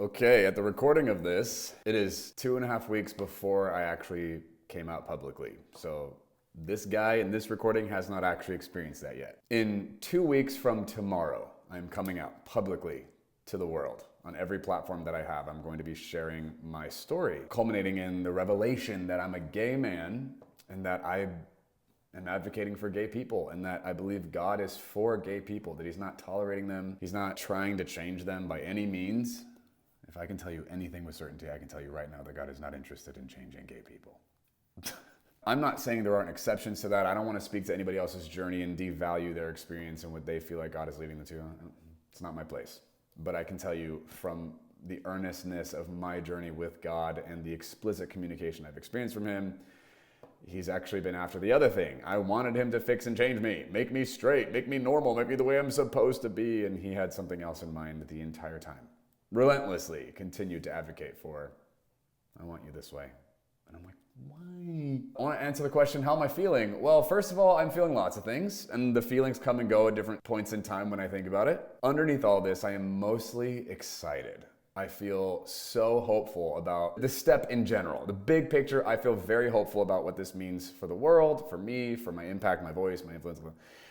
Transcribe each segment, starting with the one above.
Okay, at the recording of this, it is 2.5 weeks before I actually came out publicly. So this guy in this recording has not actually experienced that yet. In 2 weeks from tomorrow, I'm coming out publicly to the world. On every platform that I have, I'm going to be sharing my story, culminating in the revelation that I'm a gay man and that I am advocating for gay people and that I believe God is for gay people, that he's not tolerating them, he's not trying to change them by any means. If I can tell you anything with certainty, I can tell you right now that God is not interested in changing gay people. I'm not saying there aren't exceptions to that. I don't want to speak to anybody else's journey and devalue their experience and what they feel like God is leading them to. It's not my place. But I can tell you from the earnestness of my journey with God and the explicit communication I've experienced from him, he's actually been after the other thing. I wanted him to fix and change me, make me straight, make me normal, make me the way I'm supposed to be. And he had something else in mind the entire time. Relentlessly continued to advocate for, I want you this way. And I'm like, why? I want to answer the question, how am I feeling? Well, first of all, I'm feeling lots of things, and the feelings come and go at different points in time when I think about it. Underneath all this, I am mostly excited. I feel so hopeful about the step in general. The big picture, I feel very hopeful about what this means for the world, for me, for my impact, my voice, my influence.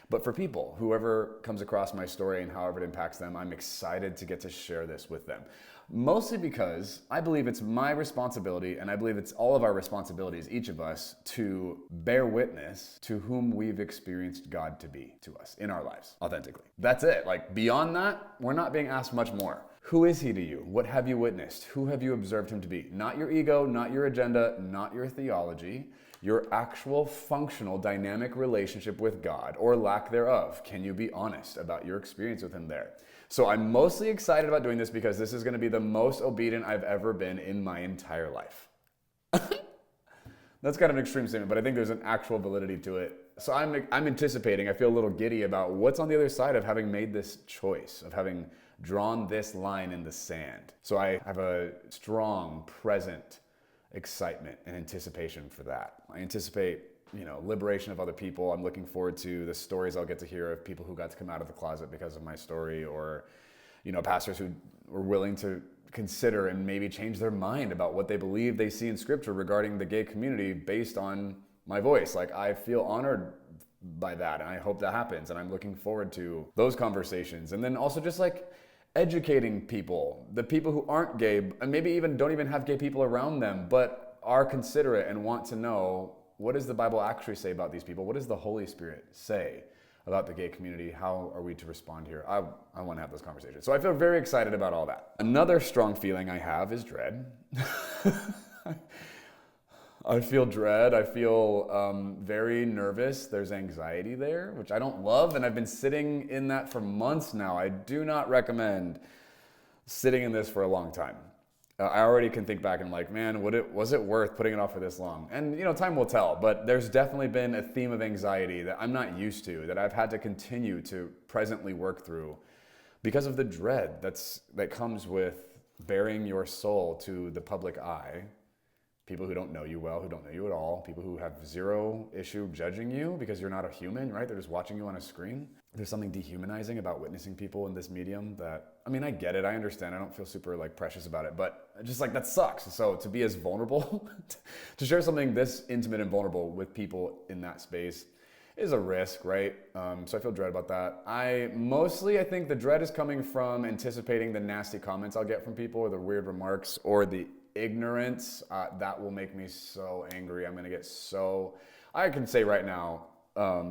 But for people, whoever comes across my story and however it impacts them, I'm excited to get to share this with them. Mostly because I believe it's my responsibility, and I believe it's all of our responsibilities, each of us, to bear witness to whom we've experienced God to be to us in our lives, authentically. That's it. Like, beyond that, we're not being asked much more. Who is he to you? What have you witnessed? Who have you observed him to be? Not your ego, not your agenda, not your theology, your actual functional dynamic relationship with God, or lack thereof. Can you be honest about your experience with him there? So I'm mostly excited about doing this because this is going to be the most obedient I've ever been in my entire life. That's kind of an extreme statement, but I think there's an actual validity to it. So I'm anticipating, I feel a little giddy about what's on the other side of having made this choice, of having drawn this line in the sand. So I have a strong, present excitement and anticipation for that. I anticipate, liberation of other people. I'm looking forward to the stories I'll get to hear of people who got to come out of the closet because of my story, or, pastors who were willing to consider and maybe change their mind about what they believe they see in scripture regarding the gay community based on my voice. Like, I feel honored by that, and I hope that happens, and I'm looking forward to those conversations. And then also just like educating people, the people who aren't gay, and maybe even don't even have gay people around them, but are considerate and want to know, what does the Bible actually say about these people? What does the Holy Spirit say about the gay community? How are we to respond here? I want to have those conversations. So I feel very excited about all that. Another strong feeling I have is dread. I feel dread. I feel very nervous. There's anxiety there, which I don't love, and I've been sitting in that for months now. I do not recommend sitting in this for a long time. I already can think back and like, man, was it worth putting it off for this long? And time will tell, but there's definitely been a theme of anxiety that I'm not used to, that I've had to continue to presently work through because of the dread that comes with bearing your soul to the public eye. People who don't know you well, who don't know you at all, people who have zero issue judging you because you're not a human, right? They're just watching you on a screen. There's something dehumanizing about witnessing people in this medium that, I get it, I understand, I don't feel super precious about it, but just that sucks. So to be as vulnerable, to share something this intimate and vulnerable with people in that space is a risk, right? So I feel dread about that. I think the dread is coming from anticipating the nasty comments I'll get from people, or the weird remarks, or the ignorance. That will make me so angry. I'm going to get I can say right now,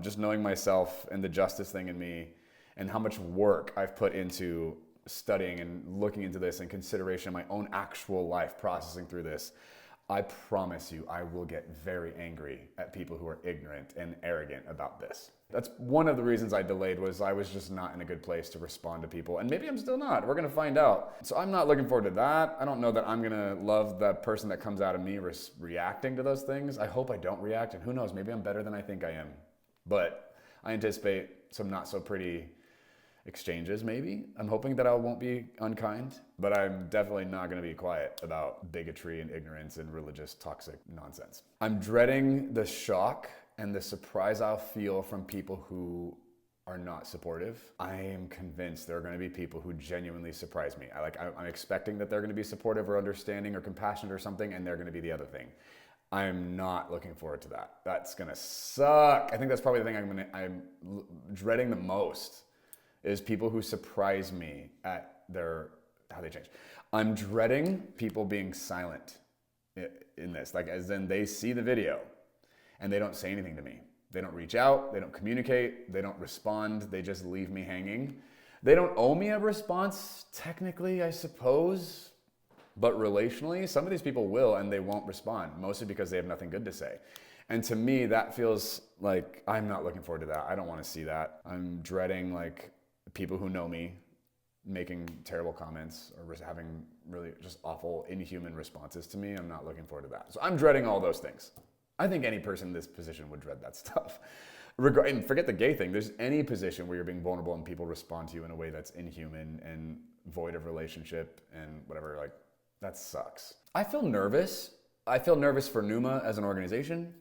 just knowing myself and the justice thing in me and how much work I've put into studying and looking into this and consideration of my own actual life, processing through this, I promise you I will get very angry at people who are ignorant and arrogant about this. That's one of the reasons I delayed, was I was just not in a good place to respond to people. And maybe I'm still not. We're going to find out. So I'm not looking forward to that. I don't know that I'm going to love the person that comes out of me reacting to those things. I hope I don't react. And who knows, maybe I'm better than I think I am. But I anticipate some not so pretty exchanges, maybe. I'm hoping that I won't be unkind, but I'm definitely not going to be quiet about bigotry and ignorance and religious toxic nonsense. I'm dreading the shock and the surprise I'll feel from people who are not supportive. I am convinced there are going to be people who genuinely surprise me. I'm expecting that they're going to be supportive or understanding or compassionate or something, and they're going to be the other thing. I'm not looking forward to that. That's going to suck. I think that's probably the thing I'm dreading the most, is people who surprise me at how they change. I'm dreading people being silent in this, like as in they see the video and they don't say anything to me. They don't reach out, they don't communicate, they don't respond, they just leave me hanging. They don't owe me a response, technically, I suppose, but relationally, some of these people will and they won't respond, mostly because they have nothing good to say. And to me, that feels like I'm not looking forward to that. I don't want to see that. I'm dreading like people who know me making terrible comments or having really just awful, inhuman responses to me. I'm not looking forward to that. So I'm dreading all those things. I think any person in this position would dread that stuff. And forget the gay thing. There's any position where you're being vulnerable and people respond to you in a way that's inhuman and void of relationship and whatever, like that sucks. I feel nervous. I feel nervous for Numa as an organization.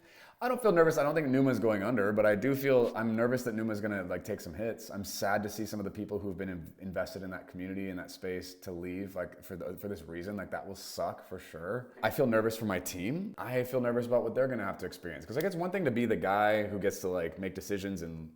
I don't feel nervous. I don't think Numa's going under, but I'm nervous that Numa's gonna like take some hits. I'm sad to see some of the people who've been invested in that community, in that space, to leave like for this reason. Like that will suck for sure. I feel nervous for my team. I feel nervous about what they're gonna have to experience. Because like it's one thing to be the guy who gets to like make decisions and,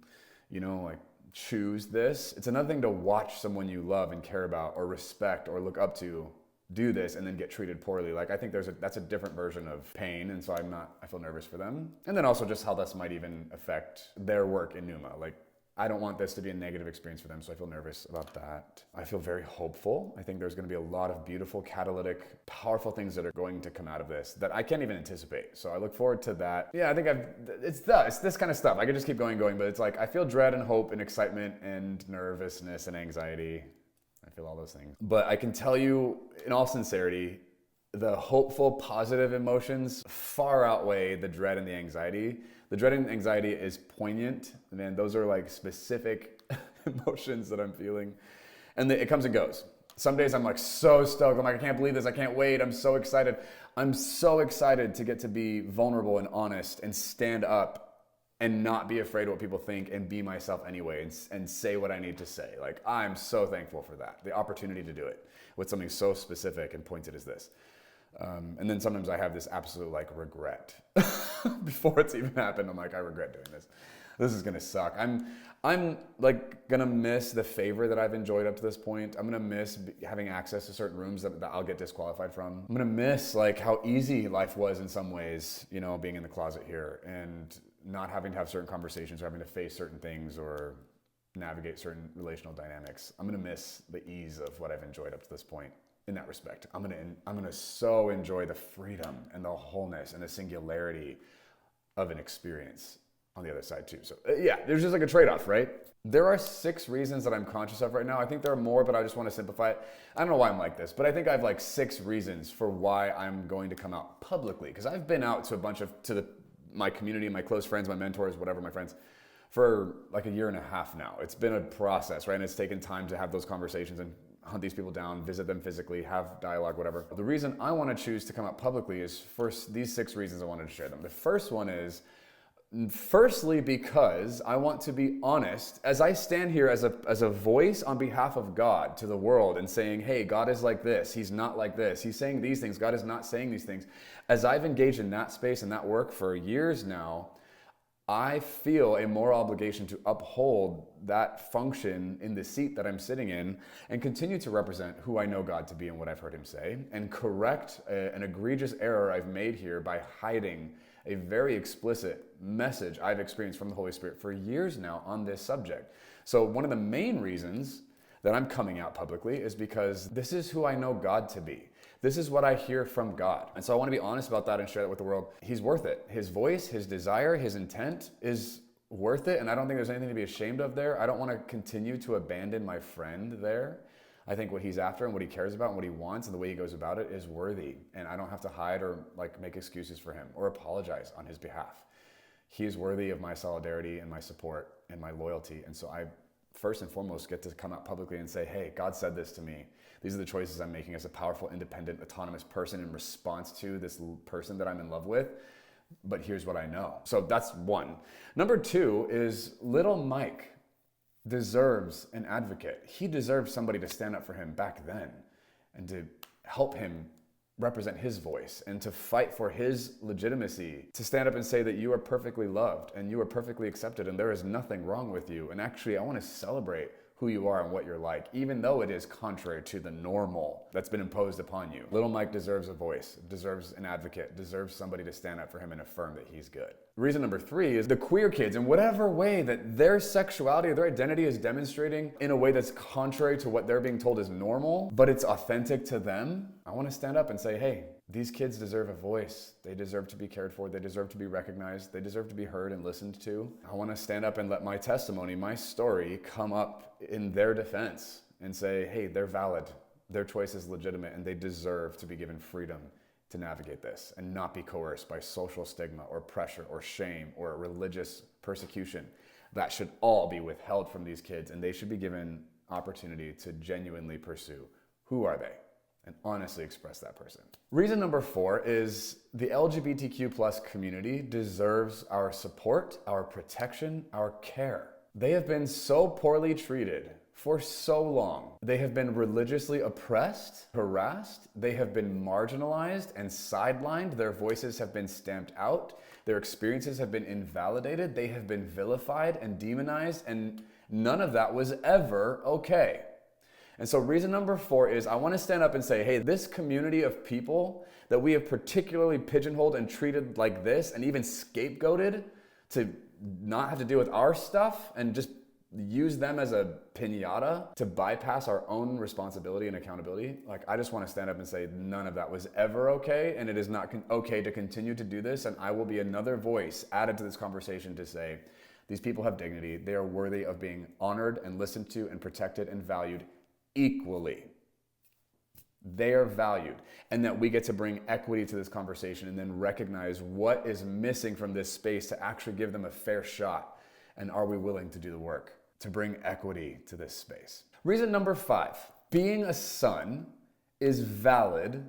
you know, like choose this. It's another thing to watch someone you love and care about or respect or look up to do this and then get treated poorly. Like I think that's a different version of pain, and so I feel nervous for them. And then also just how this might even affect their work in Numa. Like I don't want this to be a negative experience for them, so I feel nervous about that. I feel very hopeful. I think there's going to be a lot of beautiful, catalytic, powerful things that are going to come out of this that I can't even anticipate. So I look forward to that. Yeah, I think it's this kind of stuff. I could just keep going, but it's like I feel dread and hope and excitement and nervousness and anxiety. I feel all those things. But I can tell you, in all sincerity, the hopeful, positive emotions far outweigh the dread and the anxiety. The dread and anxiety is poignant. Man, those are like specific emotions that I'm feeling. And it comes and goes. Some days I'm like so stoked. I'm like, I can't believe this. I can't wait. I'm so excited. I'm so excited to get to be vulnerable and honest and stand up and not be afraid of what people think and be myself anyway and say what I need to say. Like, I'm so thankful for that. The opportunity to do it with something so specific and pointed as this. And then sometimes I have this absolute like regret before it's even happened. I'm like, I regret doing this. This is gonna suck. I'm like gonna miss the favor that I've enjoyed up to this point. I'm gonna miss having access to certain rooms that I'll get disqualified from. I'm gonna miss like how easy life was in some ways, you know, being in the closet here and not having to have certain conversations or having to face certain things or navigate certain relational dynamics. I'm gonna miss the ease of what I've enjoyed up to this point in that respect. I'm gonna so enjoy the freedom and the wholeness and the singularity of an experience on the other side too. So yeah, there's just like a trade-off, right? There are 6 reasons that I'm conscious of right now. I think there are more, but I just want to simplify it. I don't know why I'm like this, but I think I have like 6 reasons for why I'm going to come out publicly. Because I've been out to my community, my close friends, my mentors, whatever, my friends, for like a year and a half now. It's been a process, right? And it's taken time to have those conversations and hunt these people down, visit them physically, have dialogue, whatever. The reason I want to choose to come out publicly is first, these 6 reasons I wanted to share them. The first one is, firstly, because I want to be honest, as I stand here as a voice on behalf of God to the world and saying, hey, God is like this, he's not like this, he's saying these things, God is not saying these things. As I've engaged in that space and that work for years now, I feel a moral obligation to uphold that function in the seat that I'm sitting in and continue to represent who I know God to be and what I've heard him say, and correct an egregious error I've made here by hiding a very explicit message I've experienced from the Holy Spirit for years now on this subject. So one of the main reasons that I'm coming out publicly is because this is who I know God to be. This is what I hear from God. And so I want to be honest about that and share that with the world. He's worth it. His voice, his desire, his intent is worth it. And I don't think there's anything to be ashamed of there. I don't want to continue to abandon my friend there. I think what he's after and what he cares about and what he wants and the way he goes about it is worthy. And I don't have to hide or like make excuses for him or apologize on his behalf. He is worthy of my solidarity and my support and my loyalty. And so I first and foremost get to come out publicly and say, hey, God said this to me. These are the choices I'm making as a powerful, independent, autonomous person in response to this person that I'm in love with. But here's what I know. So that's one. Number 2 is little Mike. deserves an advocate. He deserves somebody to stand up for him back then and to help him represent his voice and to fight for his legitimacy, to stand up and say that you are perfectly loved and you are perfectly accepted and there is nothing wrong with you. And actually, I want to celebrate who you are and what you're like, even though it is contrary to the normal that's been imposed upon you. Little Mike deserves a voice, deserves an advocate, deserves somebody to stand up for him and affirm that he's good. Reason number 3 is the queer kids, in whatever way that their sexuality or their identity is demonstrating in a way that's contrary to what they're being told is normal, but it's authentic to them. I want to stand up and say, hey, these kids deserve a voice. They deserve to be cared for. They deserve to be recognized. They deserve to be heard and listened to. I want to stand up and let my testimony, my story, come up in their defense and say, hey, they're valid. Their choice is legitimate and they deserve to be given freedom to navigate this and not be coerced by social stigma or pressure or shame or religious persecution. That should all be withheld from these kids and they should be given opportunity to genuinely pursue who are they and honestly express that person. Reason number 4 is the LGBTQ plus community deserves our support, our protection, our care. They have been so poorly treated for so long. They have been religiously oppressed, harassed, they have been marginalized and sidelined. Their voices have been stamped out. Their experiences have been invalidated. They have been vilified and demonized, and none of that was ever okay. And so reason number 4 is I want to stand up and say, hey, this community of people that we have particularly pigeonholed and treated like this and even scapegoated to not have to deal with our stuff and just use them as a piñata to bypass our own responsibility and accountability. Like, I just want to stand up and say none of that was ever okay, and it is not okay to continue to do this, and I will be another voice added to this conversation to say these people have dignity, they are worthy of being honored and listened to and protected and valued equally. They are valued, and that we get to bring equity to this conversation and then recognize what is missing from this space to actually give them a fair shot. And are we willing to do the work to bring equity to this space? Reason number 5, being a son is valid,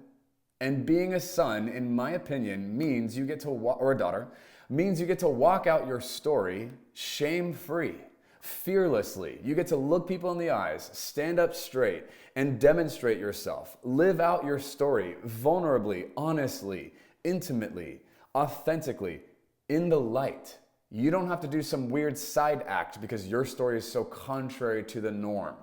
and being a son, in my opinion, means you get to, or a daughter, means you get to walk out your story shame-free, fearlessly. You get to look people in the eyes, stand up straight, and demonstrate yourself. Live out your story vulnerably, honestly, intimately, authentically, in the light. You don't have to do some weird side act because your story is so contrary to the norm.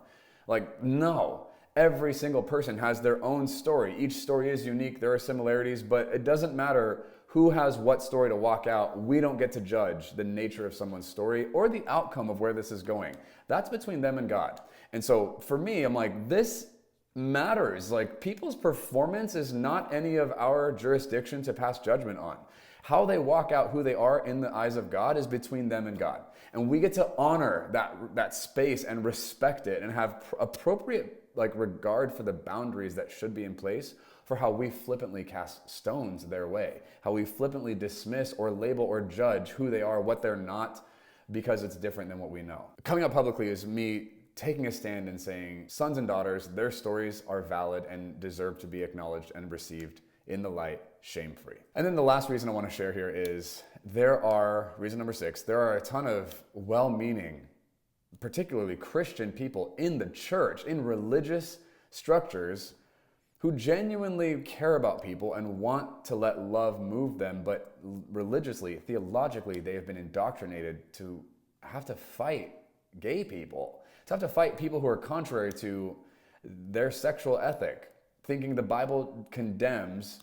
Like, no. Every single person has their own story. Each story is unique. There are similarities, but it doesn't matter who has what story to walk out. We don't get to judge the nature of someone's story or the outcome of where this is going. That's between them and God. And so for me, I'm like, this matters. Like, people's performance is not any of our jurisdiction to pass judgment on. How they walk out who they are in the eyes of God is between them and God. And we get to honor that space and respect it and have appropriate regard for the boundaries that should be in place for how we flippantly cast stones their way, how we flippantly dismiss or label or judge who they are, what they're not, because it's different than what we know. Coming up publicly is me taking a stand and saying, sons and daughters, their stories are valid and deserve to be acknowledged and received in the light, shame-free. And then the last reason I want to share here is reason number 6, there are a ton of well-meaning, particularly Christian people in the church, in religious structures, who genuinely care about people and want to let love move them, but religiously, theologically, they have been indoctrinated to have to fight gay people, to have to fight people who are contrary to their sexual ethic, thinking the Bible condemns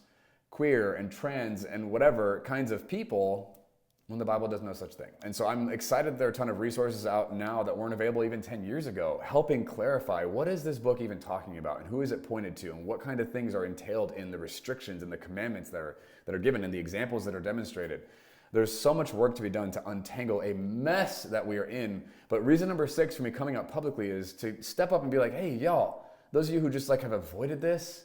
queer and trans and whatever kinds of people when the Bible does no such thing. And so I'm excited there are a ton of resources out now that weren't available even 10 years ago, helping clarify what is this book even talking about and who is it pointed to and what kind of things are entailed in the restrictions and the commandments that are given and the examples that are demonstrated. There's so much work to be done to untangle a mess that we are in. But reason number 6 for me coming out publicly is to step up and be like, hey, y'all, those of you who just have avoided this,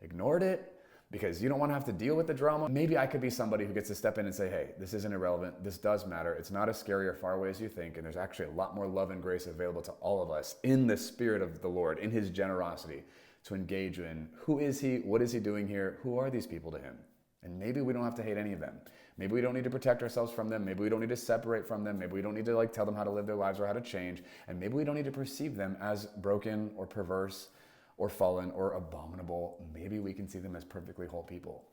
ignored it, because you don't want to have to deal with the drama. Maybe I could be somebody who gets to step in and say, hey, this isn't irrelevant. This does matter. It's not as scary or far away as you think. And there's actually a lot more love and grace available to all of us in the spirit of the Lord, in his generosity, to engage in who is he? What is he doing here? Who are these people to him? And maybe we don't have to hate any of them. Maybe we don't need to protect ourselves from them. Maybe we don't need to separate from them. Maybe we don't need to tell them how to live their lives or how to change. And maybe we don't need to perceive them as broken or perverse or fallen or abominable. Maybe we can see them as perfectly whole people.